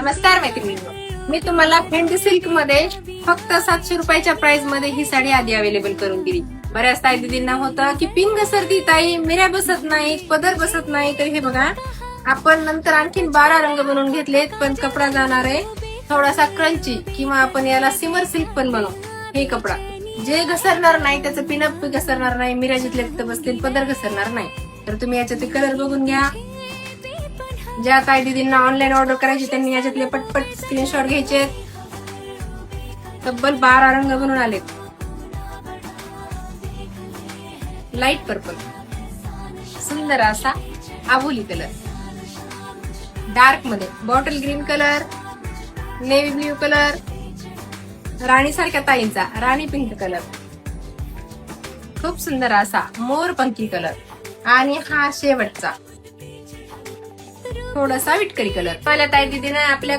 नमस्कार मैत्रिणींनो, मी तुम्हाला फेंडी सिल्क मध्ये फक्त 700 रुपयाच्या प्राइस मध्ये ही साडी आधी अवेलेबल करून दिली. बऱ्याच ताई दिदींना होतं की पिन घसरती ताई, मिऱ्या बसत नाहीत, पदर बसत नाही. तर हे बघा, आपण नंतर आणखीन 12 रंग बनवून घेतलेत, पण कपडा जाणार आहे थोडासा क्रंची, किंवा आपण याला सिमर सिल्क पण बनवू. हे कपडा जे घसरणार नाही, त्याचं पिनअप घसरणार नाही, मिऱ्या जिथले तिथं बसतील, पदर घसरणार नाही. तर तुम्ही याच्यात कलर बघून घ्या. ज्या काही दीदींना ऑनलाईन ऑर्डर करायची त्यांनी याच्यातले पटपट स्क्रीनशॉट घ्यायचे. तब्बल 12 रंग बनून आलेत. लाईट पर्पल, सुंदर असा आबोली कलर, डार्क मध्ये bottle green colour, navy blue colour, राणी सारख्या ताईंचा राणी पिंक कलर, खूप सुंदर असा मोर पंखी कलर, आणि हा शेवटचा थोडासा विटकरी कलर. पहिल्या ताई दीदीने आपल्या